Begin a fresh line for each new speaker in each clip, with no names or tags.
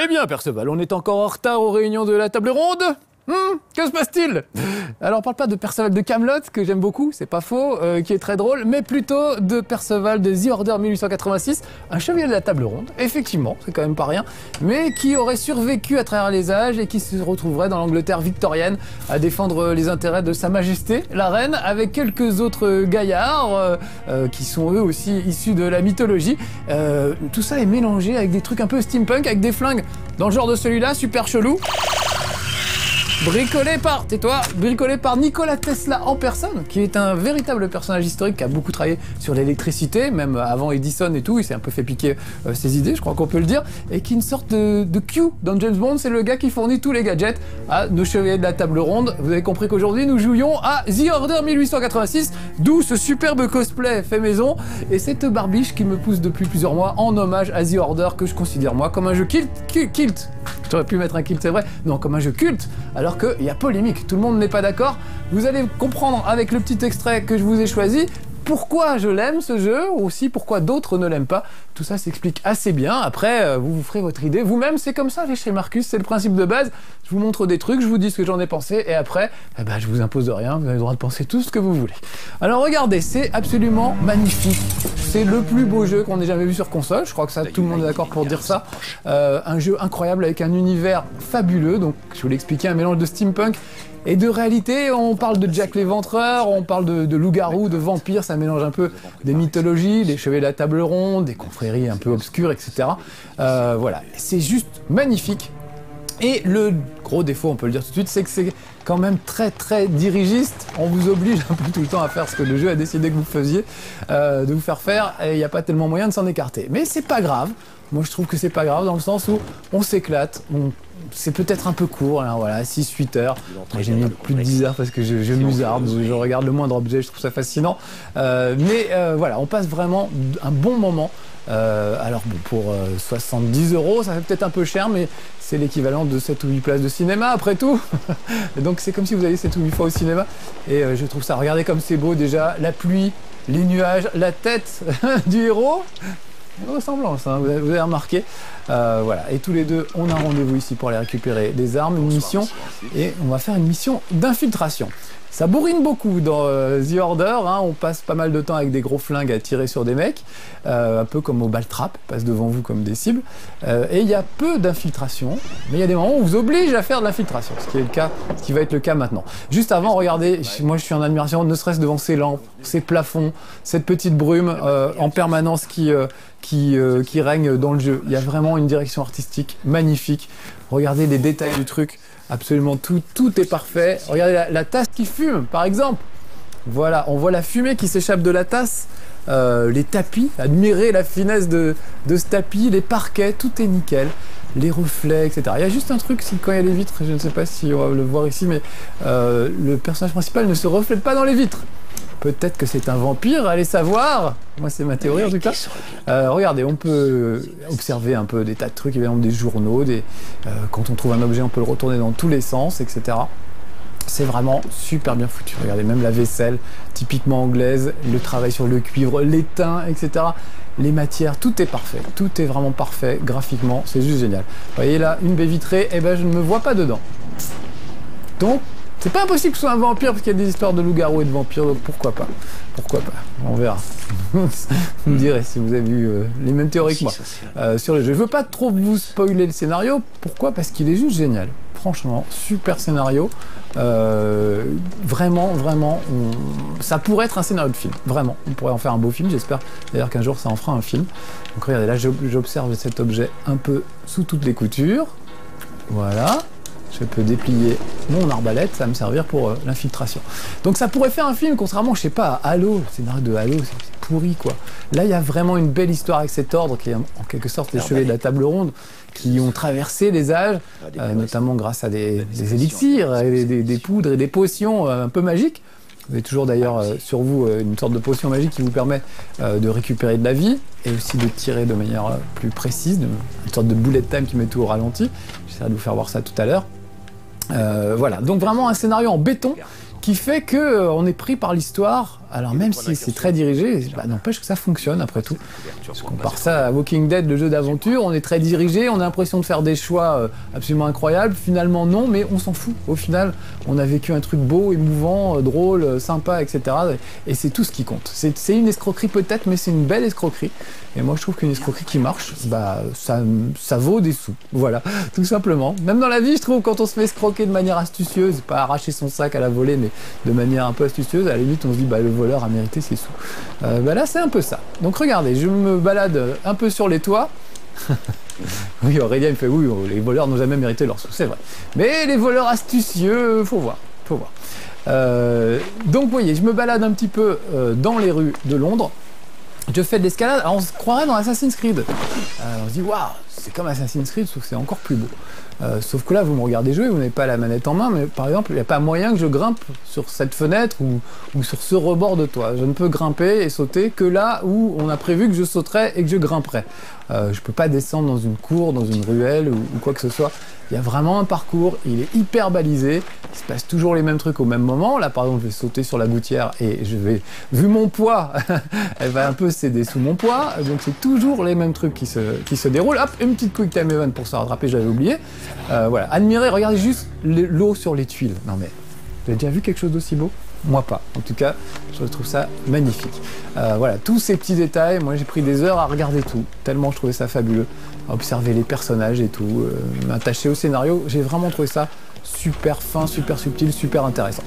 Eh bien, Perceval, on est encore en retard aux réunions de la table ronde. Que se passe-t-il? Alors, on parle pas de Perceval de Camelot, que j'aime beaucoup, c'est pas faux, qui est très drôle, mais plutôt de Perceval de The Order 1886, un chevalier de la table ronde, effectivement, c'est quand même pas rien, mais qui aurait survécu à travers les âges et qui se retrouverait dans l'Angleterre victorienne à défendre les intérêts de Sa Majesté, la reine, avec quelques autres gaillards qui sont eux aussi issus de la mythologie. Tout ça est mélangé avec des trucs un peu steampunk, avec des flingues dans le genre de celui-là, super chelou. Bricolé par Nikola Tesla en personne, qui est un véritable personnage historique qui a beaucoup travaillé sur l'électricité, même avant Edison et tout, il s'est un peu fait piquer ses idées, je crois qu'on peut le dire, et qui est une sorte de Q dans James Bond, c'est le gars qui fournit tous les gadgets à nos chevaliers de la table ronde. Vous avez compris qu'aujourd'hui nous jouions à The Order 1886, d'où ce superbe cosplay fait maison, et cette barbiche qui me pousse depuis plusieurs mois en hommage à The Order, que je considère moi comme un jeu kilt. J'aurais pu mettre un kilt, c'est vrai, non, comme un jeu culte, alors qu'il y a polémique, tout le monde n'est pas d'accord. Vous allez comprendre avec le petit extrait que je vous ai choisi pourquoi je l'aime ce jeu, ou aussi pourquoi d'autres ne l'aiment pas. Tout ça s'explique assez bien. Après, vous vous ferez votre idée vous-même, c'est comme ça chez Marcus, c'est le principe de base. Je vous montre des trucs, je vous dis ce que j'en ai pensé, et après, je vous impose rien, vous avez le droit de penser tout ce que vous voulez. Alors regardez, c'est absolument magnifique. C'est le plus beau jeu qu'on ait jamais vu sur console, je crois que ça, tout le monde est d'accord pour dire ça. Un jeu incroyable avec un univers fabuleux, donc je vous l'ai expliqué, un mélange de steampunk et de réalité. On parle de Jack l'Éventreur, on parle de loup-garou, de vampires, ça mélange un peu des mythologies, des chevaliers de la table ronde, des confréries un peu obscures, etc. Voilà, c'est juste magnifique. Et le gros défaut, on peut le dire tout de suite, c'est que c'est quand même très dirigiste. On vous oblige un peu tout le temps à faire ce que le jeu a décidé que vous faisiez, de vous faire faire, et il n'y a pas tellement moyen de s'en écarter. Mais c'est pas grave. Moi je trouve que c'est pas grave dans le sens où on s'éclate, c'est peut-être un peu court, hein, voilà, 6-8 heures. J'ai mis plus de 10 heures parce que je musarde, je regarde le moindre objet, je trouve ça fascinant. Voilà, on passe vraiment un bon moment. Alors bon, pour 70 €, ça fait peut-être un peu cher, mais c'est l'équivalent de 7 ou 8 places de cinéma après tout. Donc c'est comme si vous alliez 7 ou 8 fois au cinéma. Et je trouve ça, regardez comme c'est beau déjà, la pluie, les nuages, la tête du héros. Une ressemblance, hein, vous avez remarqué. Voilà, et tous les deux, on a un rendez-vous ici pour aller récupérer des armes, une mission, et on va faire une mission d'infiltration. Ça bourrine beaucoup dans The Order, hein, on passe pas mal de temps avec des gros flingues à tirer sur des mecs, un peu comme au ball trap, ils passent devant vous comme des cibles, et il y a peu d'infiltration, mais il y a des moments où on vous oblige à faire de l'infiltration, ce qui va être le cas maintenant. Juste avant, regardez, moi je suis en admiration, ne serait-ce devant ces lampes, ces plafonds, cette petite brume en permanence qui règne dans le jeu. Il y a vraiment une direction artistique magnifique. Regardez les détails du truc. Absolument tout est parfait. Regardez la tasse qui fume, par exemple. Voilà, on voit la fumée qui s'échappe de la tasse. Les tapis, admirez la finesse de ce tapis, les parquets, tout est nickel. Les reflets, etc. Il y a juste un truc, c'est quand il y a les vitres, je ne sais pas si on va le voir ici, mais le personnage principal ne se reflète pas dans les vitres. Peut-être que c'est un vampire, allez savoir. Moi, c'est ma théorie en tout cas. Regardez, on peut observer un peu des tas de trucs, évidemment des journaux, quand on trouve un objet, on peut le retourner dans tous les sens, etc. C'est vraiment super bien foutu. Regardez, même la vaisselle, typiquement anglaise, le travail sur le cuivre, l'étain, etc. Les matières, tout est parfait. Tout est vraiment parfait graphiquement, c'est juste génial. Vous voyez là, une baie vitrée, et je ne me vois pas dedans. Donc, c'est pas impossible que ce soit un vampire parce qu'il y a des histoires de loups-garous et de vampires, donc pourquoi pas? Pourquoi pas? On verra. Vous me direz si vous avez eu les mêmes théories que moi sur le jeu. Je veux pas trop vous spoiler le scénario. Pourquoi? Parce qu'il est juste génial. Franchement, super scénario. Vraiment, ça pourrait être un scénario de film. Vraiment, on pourrait en faire un beau film. J'espère d'ailleurs qu'un jour ça en fera un film. Donc regardez, là j'observe cet objet un peu sous toutes les coutures. Voilà. Je peux déplier mon arbalète, ça va me servir pour l'infiltration. Donc ça pourrait faire un film, contrairement, je sais pas, à Halo, le scénario de Halo, c'est pourri quoi. Là, il y a vraiment une belle histoire avec cet ordre, qui est en quelque sorte les chevaliers de la table ronde, qui ont traversé les âges, notamment grâce à des élixirs, et des poudres et des potions un peu magiques. Vous avez toujours d'ailleurs sur vous une sorte de potion magique qui vous permet de récupérer de la vie, et aussi de tirer de manière plus précise, une sorte de bullet time qui met tout au ralenti. J'essaierai de vous faire voir ça tout à l'heure. Voilà, donc vraiment un scénario en béton qui fait qu'on est pris par l'histoire Alors même si c'est très dirigé, bah, n'empêche que ça fonctionne après tout. Je compare ça à Walking Dead, le jeu d'aventure, on est très dirigé, on a l'impression de faire des choix absolument incroyables, finalement non, mais on s'en fout. Au final, on a vécu un truc beau, émouvant, drôle, sympa, etc. Et c'est tout ce qui compte. C'est une escroquerie peut-être, mais c'est une belle escroquerie. Et moi je trouve qu'une escroquerie qui marche, bah, ça vaut des sous. Voilà, tout simplement. Même dans la vie, je trouve, quand on se fait escroquer de manière astucieuse, pas arracher son sac à la volée, mais de manière un peu astucieuse, à la limite on se dit bah le voleur a mérité ses sous. Bah là c'est un peu ça. Donc regardez, je me balade un peu sur les toits. Oui, Aurélien il fait oui, les voleurs n'ont jamais mérité leurs sous, c'est vrai. Mais les voleurs astucieux, faut voir, faut voir. Donc vous voyez, je me balade un petit peu dans les rues de Londres. Je fais de l'escalade, alors on se croirait dans Assassin's Creed. On se dit waouh, c'est comme Assassin's Creed, sauf que c'est encore plus beau. Sauf que là, vous me regardez jouer, vous n'avez pas la manette en main, mais par exemple, il n'y a pas moyen que je grimpe sur cette fenêtre ou sur ce rebord de toit. Je ne peux grimper et sauter que là où on a prévu que je sauterais et que je grimperais. Je ne peux pas descendre dans une cour, dans une ruelle ou quoi que ce soit. Il y a vraiment un parcours, il est hyper balisé, il se passe toujours les mêmes trucs au même moment. Là, par exemple, je vais sauter sur la gouttière et je vais, vu mon poids, elle va un peu céder sous mon poids. Donc c'est toujours les mêmes trucs qui se déroulent. Hop, une petite quick time event pour se rattraper, j'avais oublié. Voilà, admirez, regardez juste l'eau sur les tuiles. Non mais, vous avez déjà vu quelque chose d'aussi beau? Moi pas. En tout cas, je trouve ça magnifique. Voilà, tous ces petits détails, moi j'ai pris des heures à regarder tout, tellement je trouvais ça fabuleux. À observer les personnages et tout, m'attacher au scénario, j'ai vraiment trouvé ça super fin, super subtil, super intéressant.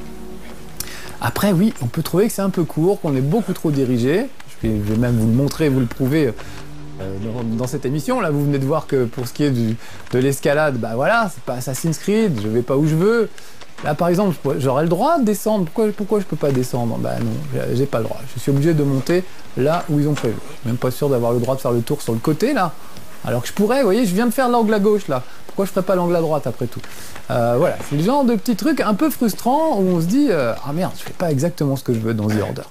Après oui, on peut trouver que c'est un peu court, qu'on est beaucoup trop dirigé. Je vais même vous le montrer, vous le prouver dans cette émission. Là, vous venez de voir que pour ce qui est de l'escalade, bah voilà, c'est pas Assassin's Creed, je vais pas où je veux. Là, par exemple, j'aurais le droit de descendre. Pourquoi je peux pas descendre? Bah non, j'ai pas le droit. Je suis obligé de monter là où ils ont prévu. Je suis même pas sûr d'avoir le droit de faire le tour sur le côté, là. Alors que je pourrais, vous voyez, je viens de faire l'angle à gauche, là. Pourquoi je ferais pas l'angle à droite, après tout? Voilà, c'est le genre de petits trucs un peu frustrants où on se dit ah merde, je fais pas exactement ce que je veux dans The Order.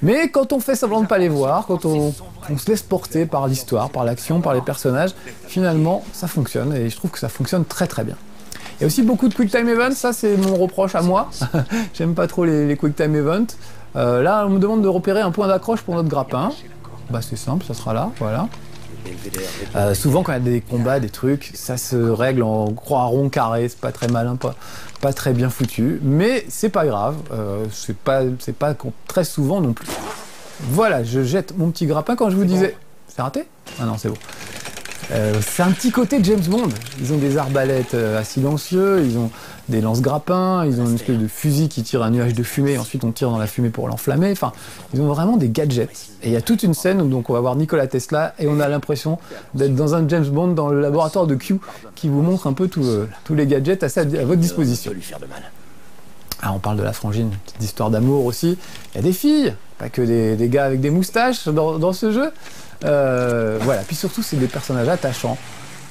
Mais quand on fait semblant de pas les voir, quand on se laisse porter par l'histoire, par l'action, par les personnages, finalement, ça fonctionne. Et je trouve que ça fonctionne très très bien. Il y a aussi beaucoup de quick time events, ça c'est mon reproche à moi. J'aime pas trop les quick time events. Là, on me demande de repérer un point d'accroche pour notre grappin. Bah c'est simple, ça sera là, voilà. Souvent quand il y a des combats, des trucs, ça se règle en croix rond carré, c'est pas très malin, pas très bien foutu, mais c'est pas grave, c'est pas très souvent non plus. Voilà, je jette mon petit grappin quand je vous disais... C'est raté? Ah non, c'est bon. C'est un petit côté James Bond. Ils ont des arbalètes à silencieux, ils ont des lance-grappins, ils ont une espèce de fusil qui tire un nuage de fumée, ensuite on tire dans la fumée pour l'enflammer. Enfin, ils ont vraiment des gadgets. Et il y a toute une scène où donc on va voir Nikola Tesla et on a l'impression d'être dans un James Bond dans le laboratoire de Q qui vous montre un peu tous les gadgets à votre disposition. Ah, on parle de la frangine, petite histoire d'amour aussi. Il y a des filles, pas que des gars avec des moustaches dans ce jeu. Voilà, puis surtout c'est des personnages attachants.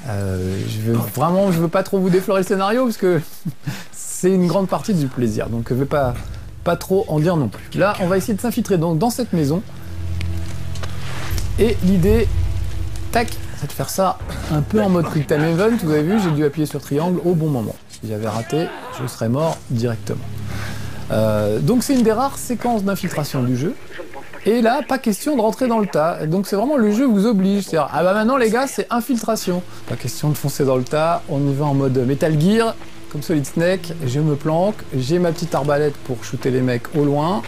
Je veux pas trop vous déflorer le scénario parce que c'est une grande partie du plaisir, donc je vais pas trop en dire non plus. Là, on va essayer de s'infiltrer donc dans cette maison. Et l'idée, tac, c'est de faire ça un peu en mode quick time event. Vous avez vu, j'ai dû appuyer sur triangle au bon moment. Si j'avais raté, je serais mort directement. Donc c'est une des rares séquences d'infiltration du jeu. Et là, pas question de rentrer dans le tas. Donc c'est vraiment le jeu vous oblige. C'est-à-dire, ah bah maintenant les gars, c'est infiltration. Pas question de foncer dans le tas. On y va en mode Metal Gear, comme Solid Snake. Je me planque. J'ai ma petite arbalète pour shooter les mecs au loin.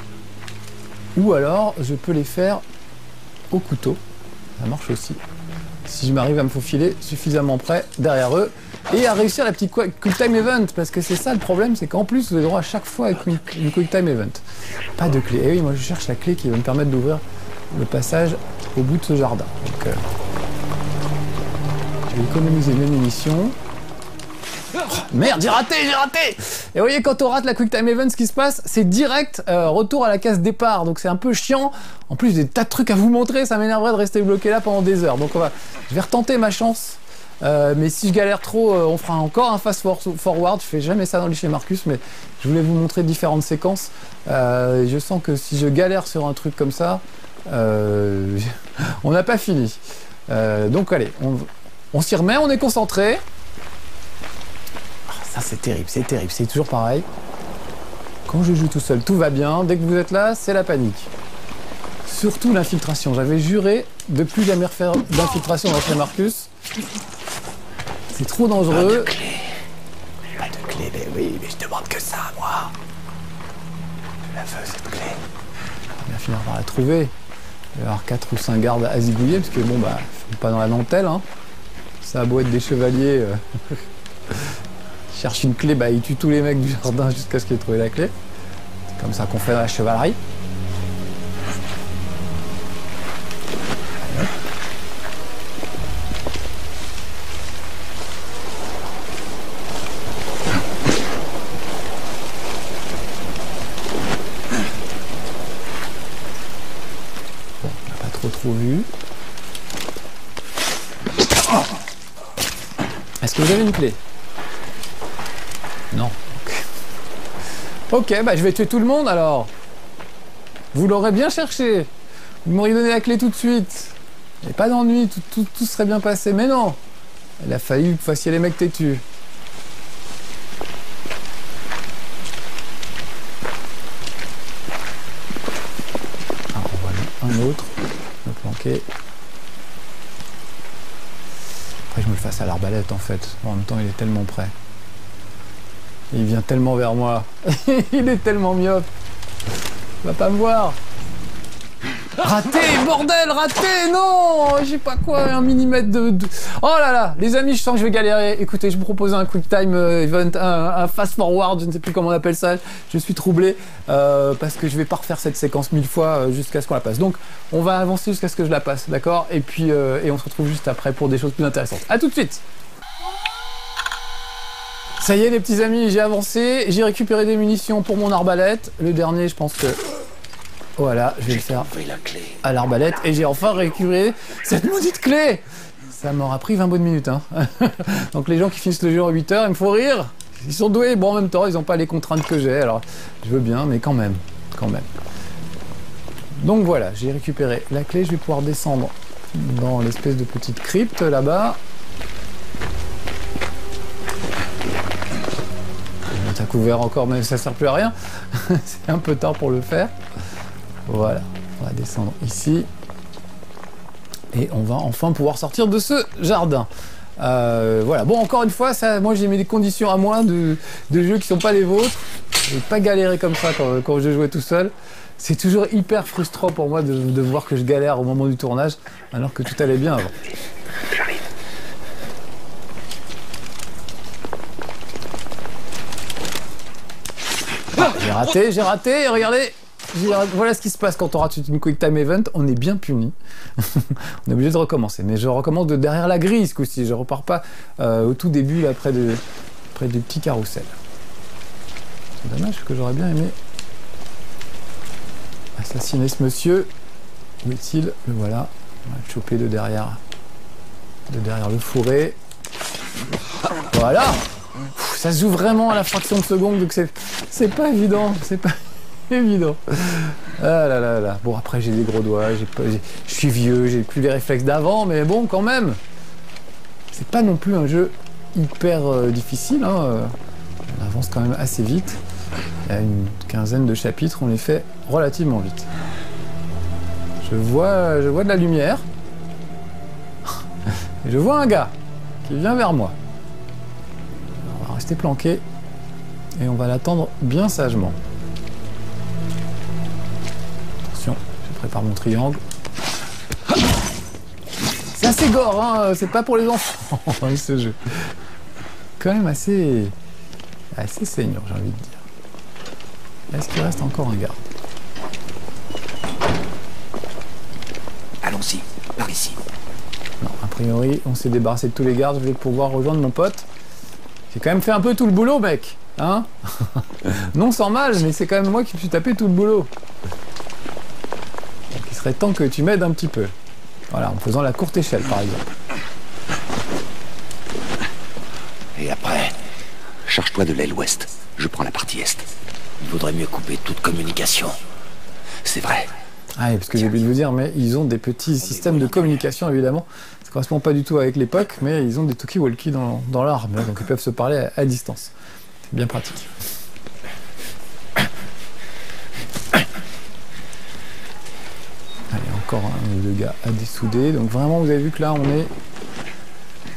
Ou alors, je peux les faire au couteau. Ça marche aussi. Si je m'arrive à me faufiler suffisamment près derrière eux. Et à réussir la petite quick time event, parce que c'est ça le problème, c'est qu'en plus vous avez droit à chaque fois avec une quick time event. Pas de clé. Et oui, moi je cherche la clé qui va me permettre d'ouvrir le passage au bout de ce jardin. Donc je vais économiser mes munitions. Oh, merde, j'ai raté! Et vous voyez, quand on rate la quick time event, ce qui se passe, c'est direct retour à la case départ. Donc c'est un peu chiant. En plus, j'ai des tas de trucs à vous montrer, ça m'énerverait de rester bloqué là pendant des heures. Donc je vais retenter ma chance. Mais si je galère trop, on fera encore un fast forward. Je fais jamais ça dans les chez Marcus, mais je voulais vous montrer différentes séquences. Je sens que si je galère sur un truc comme ça, on n'a pas fini. Donc allez, on s'y remet, on est concentré. Oh, ça c'est terrible, c'est toujours pareil. Quand je joue tout seul, tout va bien. Dès que vous êtes là, c'est la panique. Surtout l'infiltration. J'avais juré de plus jamais refaire d'infiltration dans chez Marcus. C'est trop dangereux.
Pas de clé. Pas de clé, mais oui, mais je demande que ça, moi. Je la veux, cette clé.
On va bien finir par la trouver. Il va y avoir 4 ou 5 gardes à zigouiller, parce que bon, bah, ils sont pas dans la dentelle, hein. Ça a beau être des chevaliers. Ils cherchent une clé, bah, ils tuent tous les mecs du jardin jusqu'à ce qu'ils aient trouvé la clé. C'est comme ça qu'on fait dans la chevalerie. Trop vu. Est-ce que vous avez une clé? Non. Ok, bah je vais tuer tout le monde alors. Vous l'aurez bien cherché. Vous m'auriez donné la clé tout de suite. Et pas d'ennui, tout serait bien passé. Mais non. Il a fallu que vous fassiez les mecs têtus. Alors, on va un autre. Me planquer. Après je me le fasse à l'arbalète en fait. En même temps il est tellement près. Il vient tellement vers moi. Il est tellement myope. Il va pas me voir. Raté, bordel, raté, non. J'ai pas quoi, 1 millimètre de... Oh là là, les amis, je sens que je vais galérer. Écoutez, je vous propose un quick time event, un fast forward, je ne sais plus comment on appelle ça. Je suis troublé parce que je vais pas refaire cette séquence 1000 fois jusqu'à ce qu'on la passe. Donc, on va avancer jusqu'à ce que je la passe, d'accord? Et puis, et on se retrouve juste après pour des choses plus intéressantes. À tout de suite. Ça y est, les petits amis, j'ai avancé. J'ai récupéré des munitions pour mon arbalète. Le dernier, je pense que... Voilà, je vais le faire à l'arbalète et j'ai enfin récupéré cette maudite clé. Ça m'aura pris 20 bonnes minutes. Hein. Donc les gens qui finissent le jeu en 8 heures, ils me font rire. Ils sont doués. Bon, en même temps, ils n'ont pas les contraintes que j'ai. Alors, je veux bien, mais quand même. Donc voilà, j'ai récupéré la clé. Je vais pouvoir descendre dans l'espèce de petite crypte là-bas. T'as couvert encore, mais ça sert plus à rien. C'est un peu tard pour le faire. Voilà, on va descendre ici. Et on va enfin pouvoir sortir de ce jardin. Voilà, bon, encore une fois, ça, moi j'ai mis des conditions à moi de jeux qui sont pas les vôtres. Je vais pas galérer comme ça quand je jouais tout seul. C'est toujours hyper frustrant pour moi de voir que je galère au moment du tournage, alors que tout allait bien avant.
J'arrive.
J'ai raté, regardez. Voilà ce qui se passe quand on rate une Quick Time Event, on est bien puni. On est obligé de recommencer. Mais je recommence de derrière la grille ce coup-ci. Je repars pas au tout début, là, près du petit carrousel. C'est dommage parce que j'aurais bien aimé assassiner ce monsieur. Où est-il? Le voilà. On va le choper de derrière le fourré. Voilà. Ça se joue vraiment à la fraction de seconde, donc c'est pas évident. C'est pas évident. Ah là là là. Bon, après j'ai des gros doigts, je suis vieux, j'ai plus les réflexes d'avant, mais bon, quand même. C'est pas non plus un jeu hyper difficile, hein. On avance quand même assez vite. Il y a une quinzaine de chapitres, on les fait relativement vite. Je vois de la lumière. Et je vois un gars qui vient vers moi. On va rester planqué et on va l'attendre bien sagement. Attention, je prépare mon triangle. C'est assez gore, hein, c'est pas pour les enfants ce jeu. Quand même assez saignant, j'ai envie de dire. Est-ce qu'il reste encore un garde?
Allons-y, par ici.
Non, a priori, on s'est débarrassé de tous les gardes, je vais pouvoir rejoindre mon pote. J'ai quand même fait un peu tout le boulot, mec. Hein? Non sans mal, mais c'est quand même moi qui me suis tapé tout le boulot. Donc il serait temps que tu m'aides un petit peu. Voilà, en faisant la courte échelle, par exemple.
Et après, charge-toi de l'aile ouest. Je prends la partie est. Il vaudrait mieux couper toute communication. C'est vrai.
Ah oui, parce que j'ai oublié de vous dire, mais ils ont des petits systèmes de communication, évidemment. Ça ne correspond pas du tout avec l'époque, mais ils ont des talkie-walkie dans l'arme, donc ils peuvent se parler à distance. C'est bien pratique. encore un ou deux gars à dessouder. Donc vraiment, vous avez vu que là, on est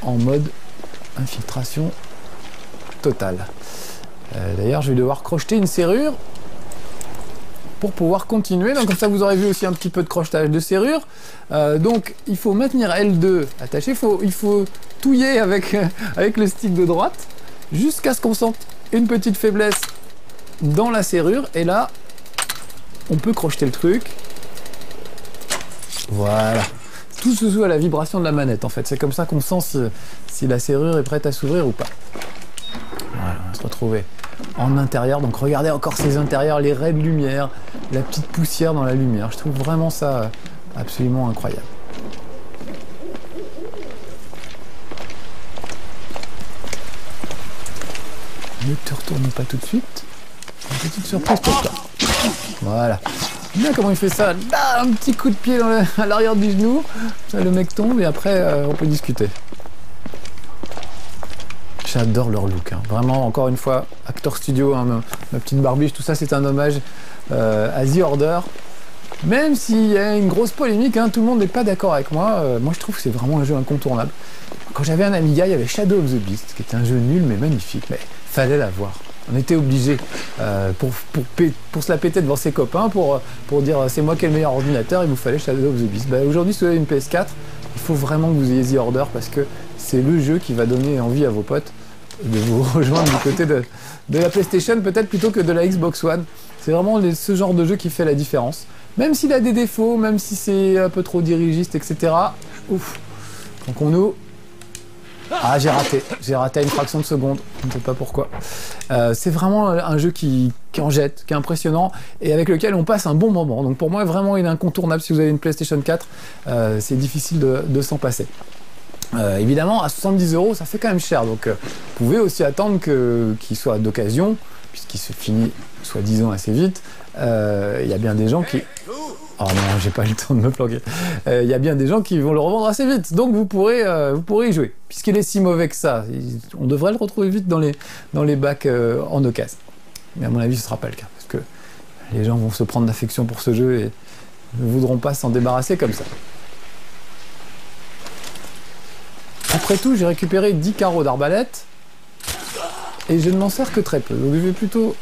en mode infiltration totale. D'ailleurs, je vais devoir crocheter une serrure pour pouvoir continuer. Donc comme ça, vous aurez vu aussi un petit peu de crochetage de serrure. Donc il faut maintenir L2 attaché. Il faut touiller avec le stick de droite jusqu'à ce qu'on sente une petite faiblesse dans la serrure. Et là, on peut crocheter le truc. Voilà. Tout se joue à la vibration de la manette en fait. C'est comme ça qu'on sent si la serrure est prête à s'ouvrir ou pas. Voilà, on va se retrouver en intérieur. Donc regardez encore ces intérieurs, les raies de lumière, la petite poussière dans la lumière. Je trouve vraiment ça absolument incroyable. Ne te retourne pas tout de suite. Une petite surprise pour toi. Voilà. Bien comment il fait ça. Là, un petit coup de pied à l'arrière du genou. Ça, le mec tombe et après on peut discuter. J'adore leur look, hein. Vraiment, encore une fois, Actor Studio, hein, ma petite barbiche, tout ça, c'est un hommage à The Order. Même s'il y a une grosse polémique, hein, tout le monde n'est pas d'accord avec moi. Moi, je trouve que c'est vraiment un jeu incontournable. Quand j'avais un Amiga, il y avait Shadow of the Beast, qui était un jeu nul mais magnifique. Mais fallait l'avoir. On était obligé pour se la péter devant ses copains, pour dire c'est moi qui ai le meilleur ordinateur, il vous fallait Shadow of the Beast. Bah, aujourd'hui, si vous avez une PS4, il faut vraiment que vous ayez The Order parce que c'est le jeu qui va donner envie à vos potes de vous rejoindre du côté de la PlayStation peut-être plutôt que de la Xbox One. C'est vraiment ce genre de jeu qui fait la différence. Même s'il a des défauts, même si c'est un peu trop dirigiste, etc. Ouf. Donc on ouvre. Ah, j'ai raté à une fraction de seconde, je ne sais pas pourquoi. C'est vraiment un jeu qui en jette, qui est impressionnant et avec lequel on passe un bon moment. Donc pour moi, vraiment, il est incontournable. Si vous avez une PlayStation 4, c'est difficile de s'en passer. Évidemment, à 70 €, ça fait quand même cher. Donc vous pouvez aussi attendre qu'il soit d'occasion, puisqu'il se finit soi-disant assez vite. Il y a bien des gens qui... Oh non, j'ai pas eu le temps de me planquer. Il y a bien des gens qui vont le revendre assez vite, donc vous pourrez y jouer. Puisqu'il est si mauvais que ça, on devrait le retrouver vite dans les bacs en occasion. Mais à mon avis, ce sera pas le cas, parce que les gens vont se prendre d'affection pour ce jeu et ne voudront pas s'en débarrasser comme ça. Après tout, j'ai récupéré 10 carreaux d'arbalète et je ne m'en sers que très peu. Donc je vais plutôt...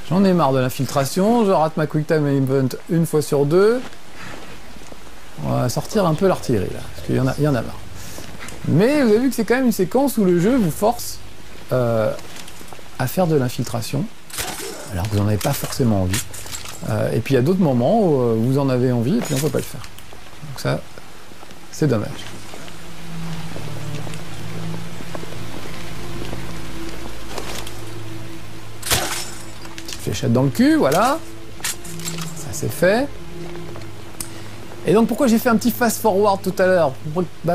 J'en ai marre de l'infiltration, je rate ma Quick Time Event une fois sur deux. On va sortir un peu l'artillerie là, parce qu'il y en a marre. Mais vous avez vu que c'est quand même une séquence où le jeu vous force à faire de l'infiltration, alors que vous n'en avez pas forcément envie. Et puis il y a d'autres moments où vous en avez envie et puis on ne peut pas le faire. Donc ça, c'est dommage. Fléchette dans le cul, voilà. Ça c'est fait. Et donc pourquoi j'ai fait un petit fast forward tout à l'heure?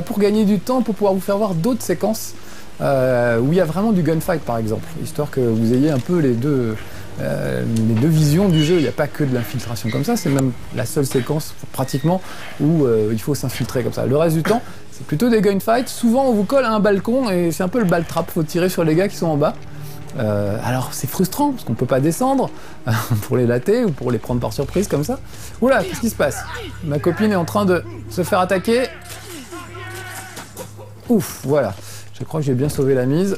Pour gagner du temps, pour pouvoir vous faire voir d'autres séquences où il y a vraiment du gunfight par exemple, histoire que vous ayez un peu les deux visions du jeu. Il n'y a pas que de l'infiltration comme ça, c'est même la seule séquence pratiquement où il faut s'infiltrer comme ça. Le reste du temps, c'est plutôt des gunfights. Souvent on vous colle à un balcon et c'est un peu le ball trap, faut tirer sur les gars qui sont en bas. Alors c'est frustrant parce qu'on peut pas descendre pour les latter ou pour les prendre par surprise comme ça. Oula, qu'est-ce qui se passe? Ma copine est en train de se faire attaquer. Ouf, voilà. Je crois que j'ai bien sauvé la mise.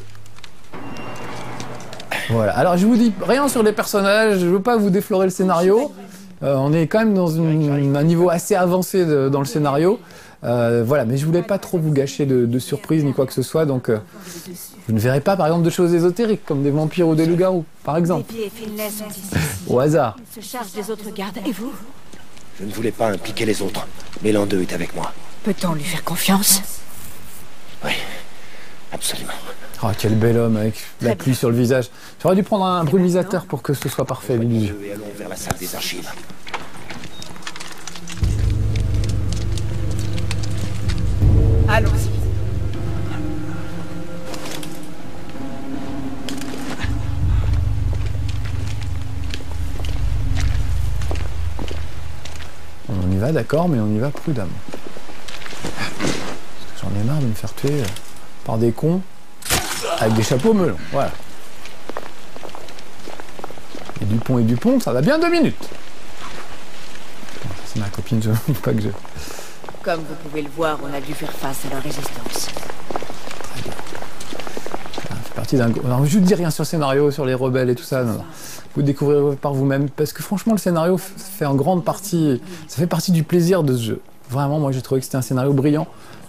Voilà. Alors je vous dis rien sur les personnages, je veux pas vous déflorer le scénario. On est quand même dans un niveau assez avancé dans le scénario. Voilà, mais je voulais pas trop vous gâcher de surprises ni quoi que ce soit, donc vous ne verrez pas par exemple de choses ésotériques comme des vampires ou des loups-garous, par exemple. Au hasard.
Il se charge des autres gardes, et vous?
Je ne voulais pas impliquer les autres, mais l'un d'eux est avec moi.
Peut-on lui faire confiance?
Oui, absolument.
Oh, quel bel homme avec la pluie sur le visage. J'aurais dû prendre un brumisateur pour que ce soit parfait, l'illusion.
Et allons vers la salle des archives.
Allons-y.
On y va, d'accord, mais on y va prudemment. J'en ai marre de me faire tuer par des cons avec des chapeaux melons. Voilà. Et Dupont, ça va bien 2 minutes. C'est ma copine, je ne pas que je...
Comme vous pouvez le voir, on a dû faire face à la résistance.
Très bien. Ça fait partie d'un... Alors, je ne dis rien sur le scénario, sur les rebelles et tout ça, non, non. Vous découvrirez par vous-même, parce que franchement, le scénario fait en grande partie... Ça fait partie du plaisir de ce jeu. Vraiment, moi, j'ai trouvé que c'était un scénario brillant,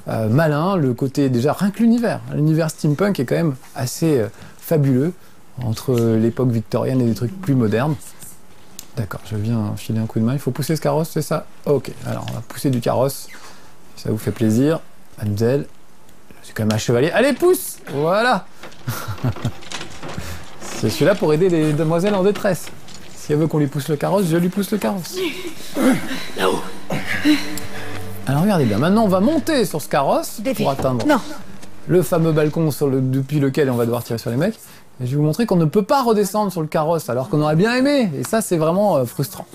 malin, le côté... Déjà, rien que l'univers steampunk est quand même assez fabuleux, entre l'époque victorienne et des trucs plus modernes. D'accord, je viens filer un coup de main. Il faut pousser ce carrosse, c'est ça? Ok, alors on va pousser du carrosse. Si ça vous fait plaisir. Mademoiselle, je suis quand même un chevalier. Allez, pousse! Voilà! Je suis là pour aider les demoiselles en détresse. Si elle veut qu'on lui pousse le carrosse, je lui pousse le carrosse.
Là-haut.
Alors regardez bien, maintenant on va monter sur ce carrosse pour atteindre le fameux balcon depuis lequel on va devoir tirer sur les mecs. Et je vais vous montrer qu'on ne peut pas redescendre sur le carrosse alors qu'on aurait bien aimé. Et ça, c'est vraiment frustrant.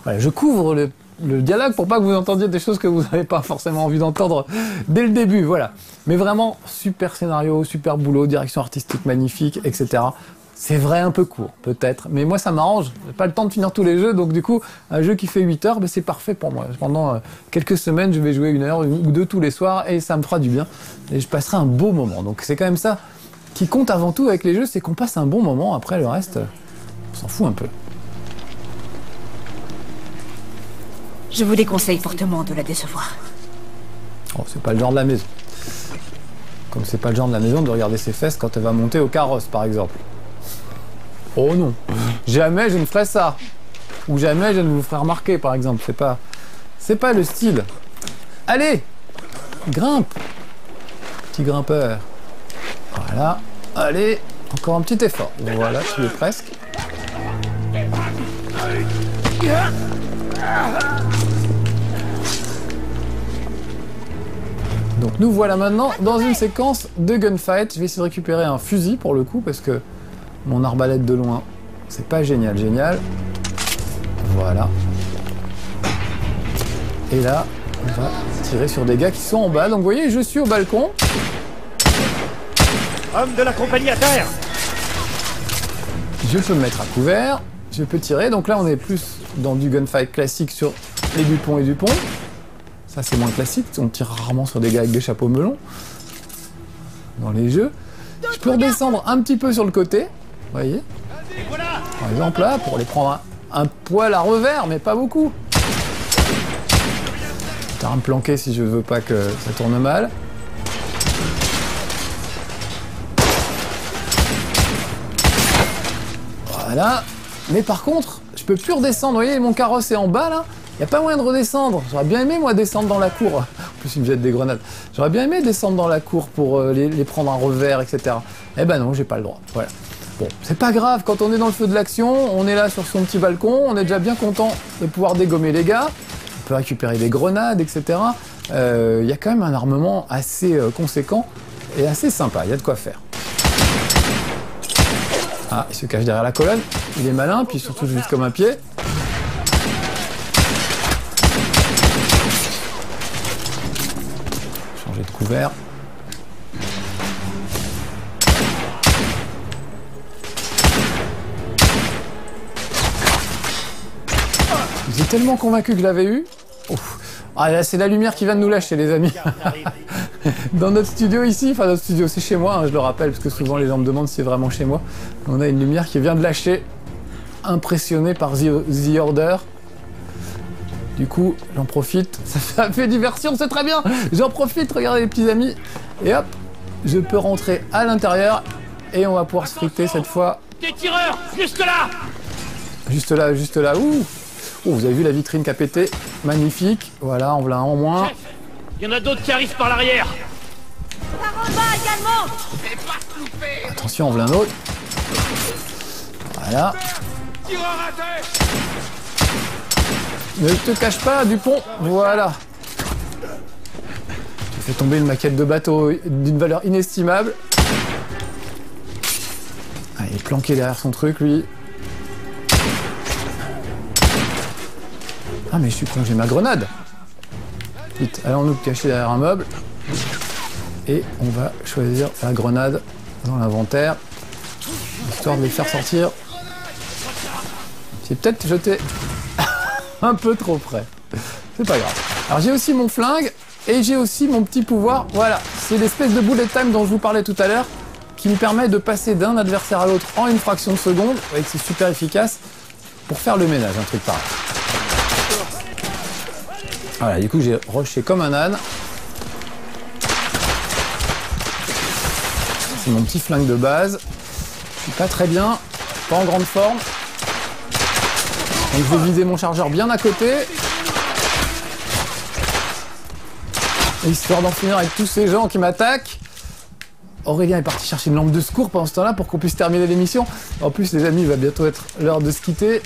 Voilà, je couvre le dialogue pour pas que vous entendiez des choses que vous n'avez pas forcément envie d'entendre dès le début. Voilà. Mais vraiment, super scénario, super boulot, direction artistique magnifique, etc. C'est vrai, un peu court, peut-être. Mais moi, ça m'arrange. J'ai pas le temps de finir tous les jeux. Donc, du coup, un jeu qui fait 8 heures, ben, c'est parfait pour moi. Pendant quelques semaines, je vais jouer 1 heure ou 2 tous les soirs et ça me fera du bien. Et je passerai un beau moment. Donc, c'est quand même ça qui compte avant tout avec les jeux, c'est qu'on passe un bon moment. Après, le reste, on s'en fout un peu.
Je vous déconseille fortement de la décevoir.
Oh, c'est pas le genre de la maison. Comme c'est pas le genre de la maison de regarder ses fesses quand elle va monter au carrosse, par exemple. Oh non, jamais je ne ferai ça. Ou jamais je ne vous ferai remarquer, par exemple. C'est pas le style. Allez, grimpe, petit grimpeur. Voilà, allez, encore un petit effort. Voilà, tu es presque. Donc nous voilà maintenant dans une séquence de gunfight. Je vais essayer de récupérer un fusil pour le coup, parce que mon arbalète de loin, c'est pas génial. Voilà. Et là, on va tirer sur des gars qui sont en bas. Donc vous voyez, je suis au balcon.
Homme de la compagnie à terre!
Je peux me mettre à couvert, je peux tirer. Donc là, on est plus dans du gunfight classique sur les Dupont et Dupont. Ça, c'est moins classique. On tire rarement sur des gars avec des chapeaux melons dans les jeux. Je peux redescendre un petit peu sur le côté. Vous voyez? Par exemple là, pour les prendre un poil à revers, mais pas beaucoup. Je vais me planquer si je veux pas que ça tourne mal. Voilà. Mais par contre, je peux plus redescendre. Vous voyez, mon carrosse est en bas là. Il n'y a pas moyen de redescendre. J'aurais bien aimé, moi, descendre dans la cour. En plus, ils me jettent des grenades. J'aurais bien aimé descendre dans la cour pour les prendre un revers, etc. Eh ben non, j'ai pas le droit. Voilà. Bon, c'est pas grave. Quand on est dans le feu de l'action, on est là sur son petit balcon. On est déjà bien content de pouvoir dégommer les gars. On peut récupérer des grenades, etc. Il y a quand même un armement assez conséquent et assez sympa. Il y a de quoi faire. Ah, il se cache derrière la colonne. Il est malin, puis surtout juste comme un pied. Changer de couvert. J'étais tellement convaincu que je l'avais eu. Ouf. Ah là, c'est la lumière qui vient de nous lâcher, les amis. Dans notre studio ici, enfin notre studio, c'est chez moi, hein, je le rappelle, parce que souvent les gens me demandent si c'est vraiment chez moi. On a une lumière qui vient de lâcher, impressionné par The Order. Du coup, j'en profite, ça fait diversion, c'est très bien. J'en profite, regardez les petits amis. Et hop, je peux rentrer à l'intérieur et on va pouvoir se friter cette fois.
Des tireurs, juste là!
Juste là, ouh! Oh, vous avez vu la vitrine qui a pété? Magnifique. Voilà, en voilà un en moins.
Chef, il y en a d'autres qui arrivent par l'arrière.
Par en bas également!
Attention, en voilà un autre. Voilà. Ne te cache pas, Dupont. Voilà. J'ai fait tomber une maquette de bateau d'une valeur inestimable. Ah, il est planqué derrière son truc, lui. Ah mais je suis con, j'ai ma grenade. Vite, allons nous cacher derrière un meuble. Et on va choisir la grenade dans l'inventaire. Histoire de les faire sortir. J'ai peut-être jeté un peu trop près. c'est pas grave. Alors j'ai aussi mon flingue et j'ai aussi mon petit pouvoir. Voilà, c'est l'espèce de bullet time dont je vous parlais tout à l'heure qui me permet de passer d'un adversaire à l'autre en une fraction de seconde. Vous voyez que c'est super efficace pour faire le ménage, un truc pareil. Voilà, du coup j'ai rushé comme un âne. C'est mon petit flingue de base. Je suis pas très bien, pas en grande forme. Donc je vais vider mon chargeur bien à côté. Histoire d'en finir avec tous ces gens qui m'attaquent. Aurélien est parti chercher une lampe de secours pendant ce temps-là pour qu'on puisse terminer l'émission. En plus, les amis, il va bientôt être l'heure de se quitter.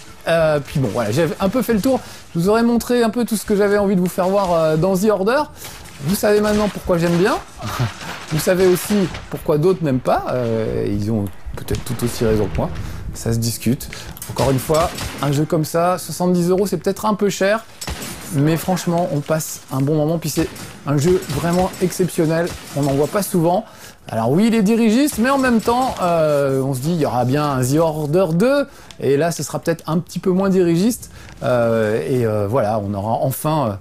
Puis bon, voilà, j'ai un peu fait le tour. Je vous aurais montré un peu tout ce que j'avais envie de vous faire voir dans The Order. Vous savez maintenant pourquoi j'aime bien. Vous savez aussi pourquoi d'autres n'aiment pas. Ils ont peut-être tout aussi raison que moi. Ça se discute. Encore une fois, un jeu comme ça, 70 €, c'est peut-être un peu cher. Mais franchement, on passe un bon moment. Puis c'est un jeu vraiment exceptionnel. On n'en voit pas souvent. Alors oui, il est dirigiste, mais en même temps, on se dit il y aura bien un The Order 2. Et là, ce sera peut-être un petit peu moins dirigiste. Voilà, on aura enfin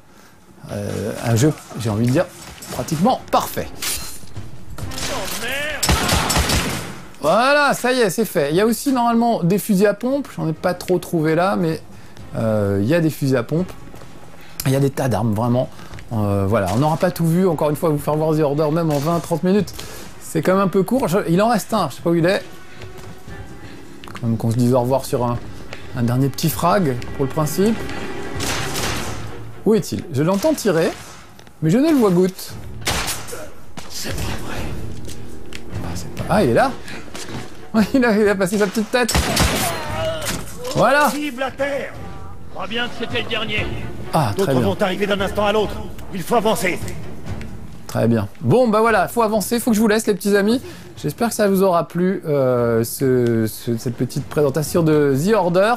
un jeu, j'ai envie de dire, pratiquement parfait. Voilà, ça y est, c'est fait. Il y a aussi normalement des fusils à pompe. J'en ai pas trop trouvé là, mais il y a des fusils à pompe. Il y a des tas d'armes, vraiment. Voilà, on n'aura pas tout vu. Encore une fois, vous faire voir The Order même en 20-30 minutes. C'est quand même un peu court. Il en reste un, je sais pas où il est. Quand même qu'on se dise au revoir sur un dernier petit frag, pour le principe. Où est-il? Je l'entends tirer, mais je ne le vois goutte.
C'est pas vrai.
Ah, il est là. Il a passé sa petite tête. Voilà.
Cible à terre. Je crois bien que c'était le dernier.
Ah, très
D'autres
bien.
vont arriver d'un instant à l'autre. Il faut avancer.
Très bien. Bon, bah voilà, faut avancer, faut que je vous laisse les petits amis. J'espère que ça vous aura plu, cette petite présentation de The Order.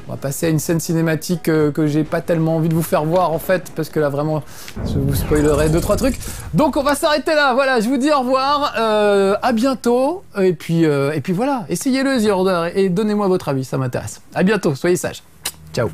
On va passer à une scène cinématique que j'ai pas tellement envie de vous faire voir en fait, parce que là vraiment, je vous spoilerai 2-3 trucs. Donc on va s'arrêter là, voilà, je vous dis au revoir, à bientôt, et puis voilà, essayez-le The Order, et donnez-moi votre avis, ça m'intéresse. À bientôt, soyez sages. Ciao.